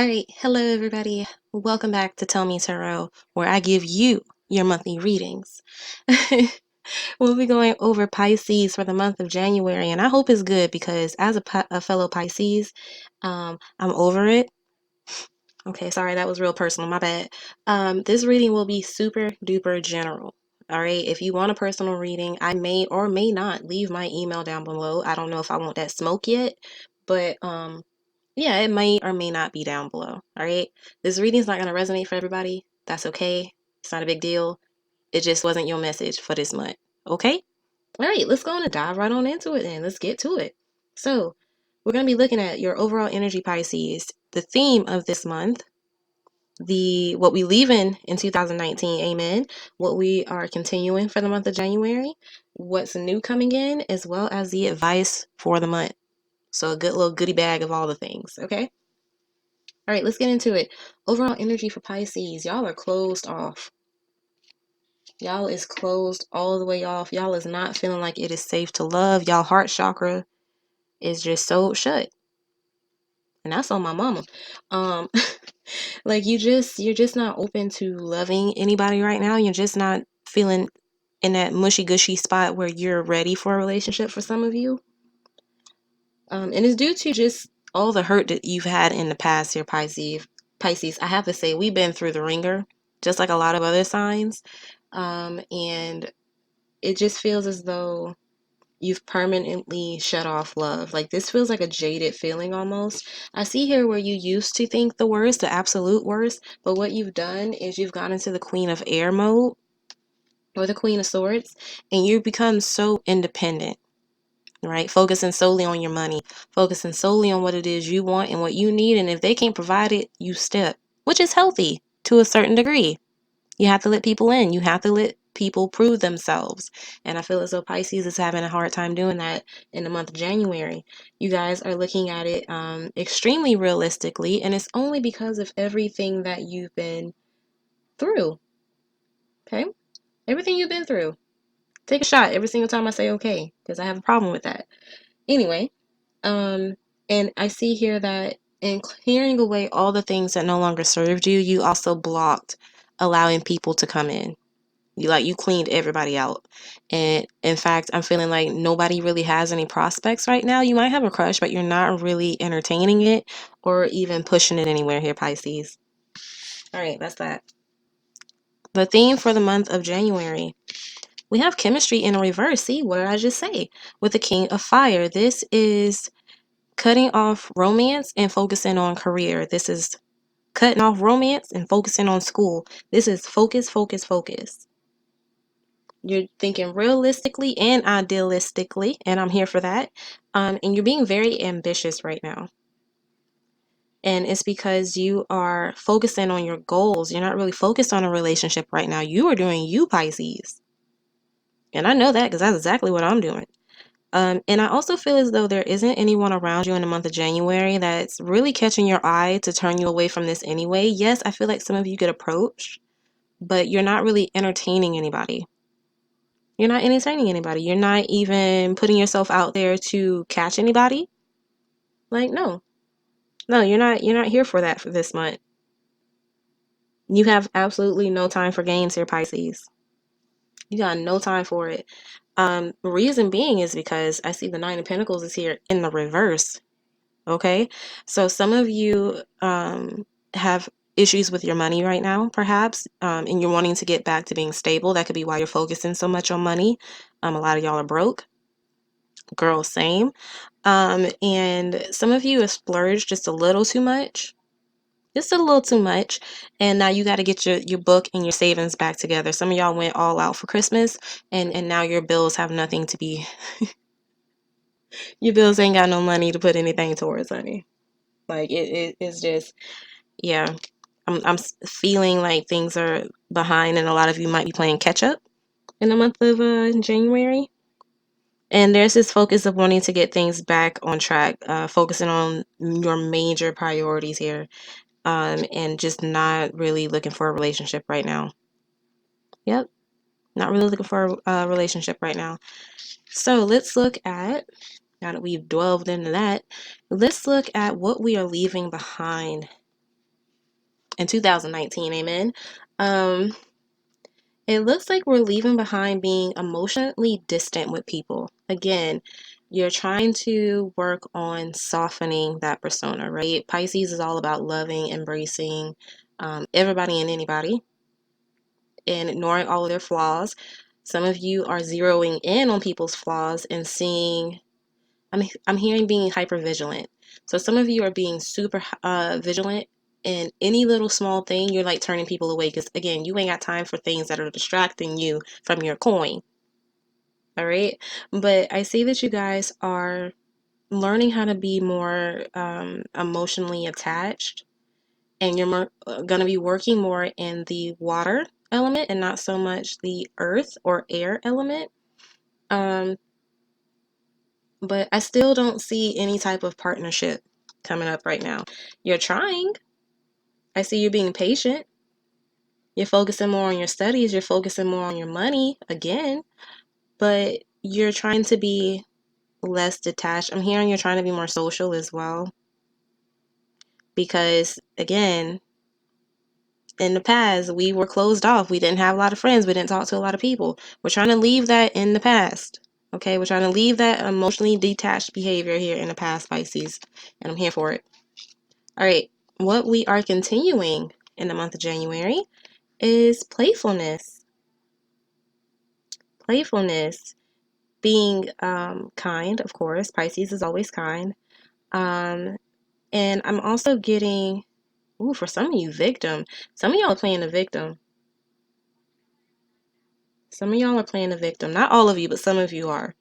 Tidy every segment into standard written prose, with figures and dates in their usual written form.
All right, hello everybody. Welcome back to Tell Me Tarot, where I give you your monthly readings. We'll be going over Pisces for the month of January, and I hope it's good because as a fellow Pisces, I'm over it. Okay, sorry, that was real personal, my bad. This reading will be super duper general. All right, if you want a personal reading, I may or may not leave my email down below. I don't know if I want that smoke yet, but yeah, it may or may not be down below. All right. This reading's not going to resonate for everybody. That's okay. It's not a big deal. It just wasn't your message for this month. Okay. All right. Let's go and dive right on into it then. Let's get to it. So, we're going to be looking at your overall energy, Pisces. The theme of this month, what we leave in 2019, amen. What we are continuing for the month of January, what's new coming in, as well as the advice for the month. So, a good little goodie bag of all the things. Okay. All right, let's get into it. Overall energy for Pisces. Y'all are closed off. Y'all is closed all the way off. Y'all is not feeling like it is safe to love. Y'all heart chakra is just so shut. And that's on my mama. Um, like you're just not open to loving anybody right now. You're just not feeling in that mushy gushy spot where you're ready for a relationship for some of you. And it's due to just all the hurt that you've had in the past here, Pisces. I have to say, we've been through the ringer, just like a lot of other signs. And it just feels as though you've permanently shut off love. Like this feels like a jaded feeling almost. I see here where you used to think the worst, the absolute worst, but what you've done is you've gone into the Queen of Air mode or the Queen of Swords, and you become so independent. Right? Focusing solely on your money, focusing solely on what it is you want and what you need. And if they can't provide it, you step, which is healthy to a certain degree. You have to let people in. You have to let people prove themselves. And I feel as though Pisces is having a hard time doing that in the month of January. You guys are looking at it extremely realistically, and it's only because of everything that you've been through. Okay? Everything you've been through. Take a shot every single time I say okay, because I have a problem with that. Anyway, and I see here that in clearing away all the things that no longer served you, you also blocked allowing people to come in. You cleaned everybody out. And in fact, I'm feeling like nobody really has any prospects right now. You might have a crush, but you're not really entertaining it or even pushing it anywhere here, Pisces. All right, that's that. The theme for the month of January. We have chemistry in a reverse. See, what did I just say? With the King of Fire. This is cutting off romance and focusing on career. This is cutting off romance and focusing on school. This is focus, focus, focus. You're thinking realistically and idealistically, and I'm here for that. And you're being very ambitious right now. And it's because you are focusing on your goals. You're not really focused on a relationship right now. You are doing you, Pisces. And I know that because that's exactly what I'm doing. And I also feel as though there isn't anyone around you in the month of January that's really catching your eye to turn you away from this anyway. Yes, I feel like some of you get approached, but you're not really entertaining anybody. You're not entertaining anybody. You're not even putting yourself out there to catch anybody. Like, no. No, you're not here for that for this month. You have absolutely no time for games here, Pisces. You got no time for it. Reason being is because I see the Nine of Pentacles is here in the reverse. Okay, so some of you have issues with your money right now, perhaps, and you're wanting to get back to being stable. That could be why you're focusing so much on money. A lot of y'all are broke. Girl, same. And some of you have splurged just a little too much. Just a little too much. And now you got to get your book and your savings back together. Some of y'all went all out for Christmas, and now your bills have nothing to be. Your bills ain't got no money to put anything towards, honey. Like it's just, yeah. I'm feeling like things are behind, and a lot of you might be playing catch up in the month of January. And there's this focus of wanting to get things back on track, focusing on your major priorities here, and just not really looking for a relationship right now. Yep, not really looking for a relationship right now. So let's look at, now that we've delved into that, let's look at what we are leaving behind in 2019. Amen. Um, it looks like we're leaving behind being emotionally distant with people. Again, you're trying to work on softening that persona, right? Pisces is all about loving, embracing everybody and anybody, and ignoring all of their flaws. Some of you are zeroing in on people's flaws and seeing, I'm hearing being hyper vigilant. So some of you are being super vigilant, and any little small thing, you're like turning people away because, again, you ain't got time for things that are distracting you from your coin. All right. But I see that you guys are learning how to be more emotionally attached, and you're going to be working more in the water element and not so much the earth or air element. But I still don't see any type of partnership coming up right now. You're trying. I see you being patient. You're focusing more on your studies. You're focusing more on your money again, but you're trying to be less detached. I'm hearing you're trying to be more social as well because, again, in the past, we were closed off. We didn't have a lot of friends. We didn't talk to a lot of people. We're trying to leave that in the past. Okay, we're trying to leave that emotionally detached behavior here in the past, Pisces, and I'm here for it. All right, what we are continuing in the month of January is playfulness. Playfulness, being kind, of course. Pisces is always kind. And I'm also getting, ooh, for some of you, victim. Some of y'all are playing the victim. Some of y'all are playing the victim. Not all of you, but some of you are.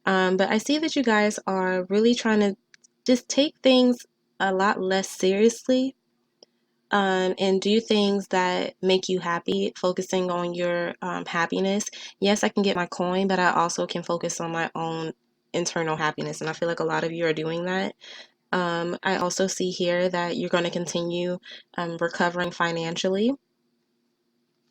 But I see that you guys are really trying to just take things a lot less seriously, and do things that make you happy, focusing on your happiness. Yes, I can get my coin, but I also can focus on my own internal happiness. And I feel like a lot of you are doing that. I also see here that you're going to continue recovering financially.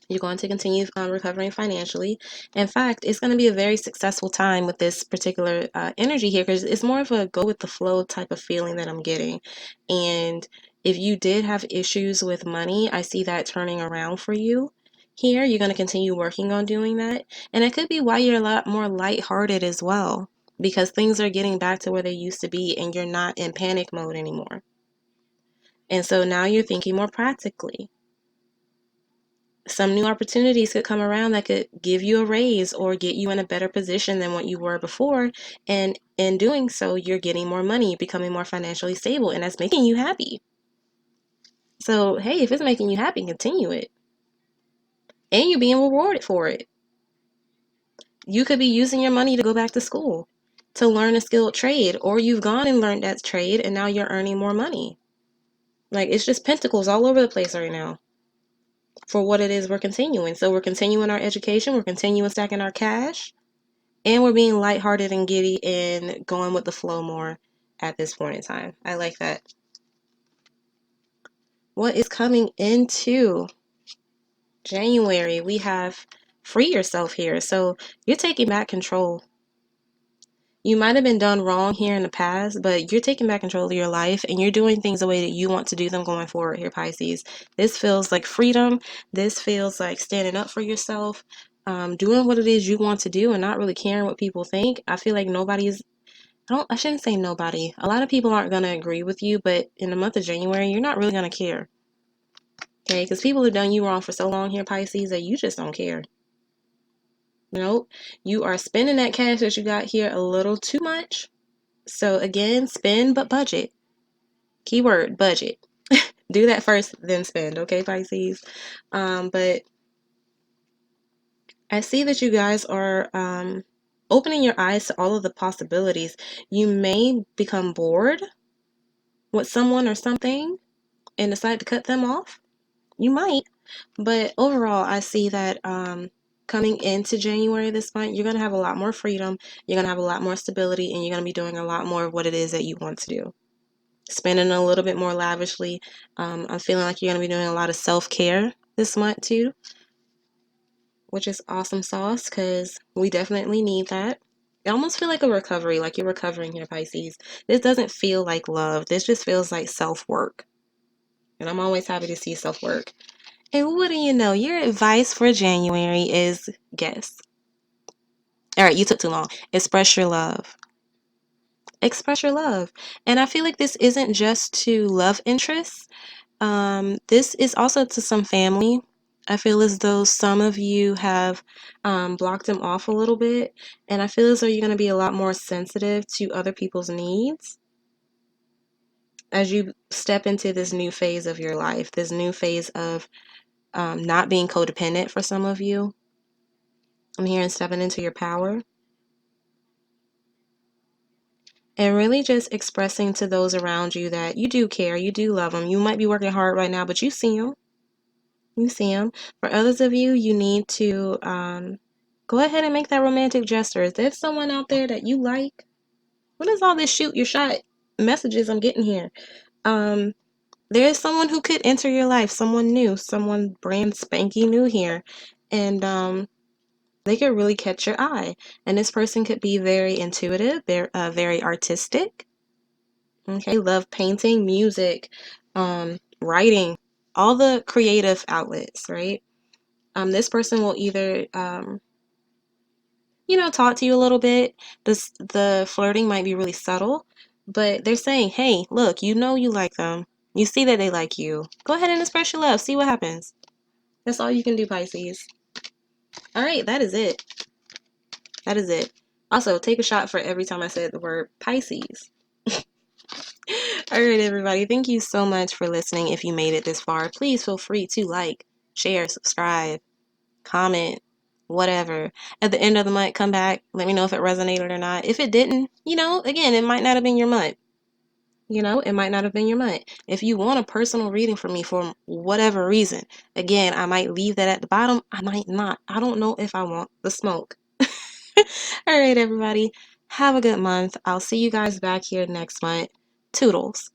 You're going to continue recovering financially. In fact, it's going to be a very successful time with this particular energy here because it's more of a go with the flow type of feeling that I'm getting. And if you did have issues with money, I see that turning around for you. Here, you're going to continue working on doing that. And it could be why you're a lot more lighthearted as well, because things are getting back to where they used to be and you're not in panic mode anymore. And so now you're thinking more practically. Some new opportunities could come around that could give you a raise or get you in a better position than what you were before. And in doing so, you're getting more money, you're becoming more financially stable, and that's making you happy. So, hey, if it's making you happy, continue it. And you're being rewarded for it. You could be using your money to go back to school, to learn a skilled trade, or you've gone and learned that trade and now you're earning more money. Like, it's just pentacles all over the place right now for what it is we're continuing. So we're continuing our education, we're continuing stacking our cash, and we're being lighthearted and giddy and going with the flow more at this point in time. I like that. What is coming into January? We have free yourself here. So you're taking back control. You might have been done wrong here in the past, but you're taking back control of your life and you're doing things the way that you want to do them going forward here, Pisces. This feels like freedom. This feels like standing up for yourself, doing what it is you want to do and not really caring what people think. I feel like I shouldn't say nobody. A lot of people aren't going to agree with you, but in the month of January, you're not really going to care. Okay? Because people have done you wrong for so long here, Pisces, that you just don't care. Nope. You are spending that cash that you got here a little too much. So again, spend but budget. Keyword, budget. Do that first, then spend, okay, Pisces? But I see that you guys are opening your eyes to all of the possibilities. You may become bored with someone or something and decide to cut them off. You might. But overall, I see that coming into January this month, you're going to have a lot more freedom. You're going to have a lot more stability, and you're going to be doing a lot more of what it is that you want to do. Spending a little bit more lavishly. I'm feeling like you're going to be doing a lot of self-care this month too, which is awesome sauce because we definitely need that. I almost feel like a recovery, like you're recovering here, Pisces. This doesn't feel like love. This just feels like self-work. And I'm always happy to see self-work. And what do you know? Your advice for January is guess. All right, you took too long. Express your love. Express your love. And I feel like this isn't just to love interests. This is also to some family. I feel as though some of you have blocked them off a little bit. And I feel as though you're going to be a lot more sensitive to other people's needs as you step into this new phase of your life, this new phase of not being codependent for some of you. I'm hearing stepping into your power. And really just expressing to those around you that you do care, you do love them. You might be working hard right now, but you see them. You see them. For others of you, you need to go ahead and make that romantic gesture. Is there someone out there that you like? What is all this shoot your shot messages I'm getting here? There's someone who could enter your life, someone new, someone brand spanky new here. And they could really catch your eye. And this person could be very intuitive, very artistic. Okay, love painting, music, writing, all the creative outlets, right? This person will either, talk to you a little bit. The flirting might be really subtle, but they're saying, hey, look, you know you like them. You see that they like you. Go ahead and express your love. See what happens. That's all you can do, Pisces. All right, that is it. That is it. Also, take a shot for every time I said the word Pisces. All right, everybody. Thank you so much for listening. If you made it this far, please feel free to like, share, subscribe, comment, whatever. At the end of the month, come back. Let me know if it resonated or not. If it didn't, again, it might not have been your month. It might not have been your month. If you want a personal reading from me for whatever reason, again, I might leave that at the bottom. I might not. I don't know if I want the smoke. All right, everybody. Have a good month. I'll see you guys back here next month. Toodles.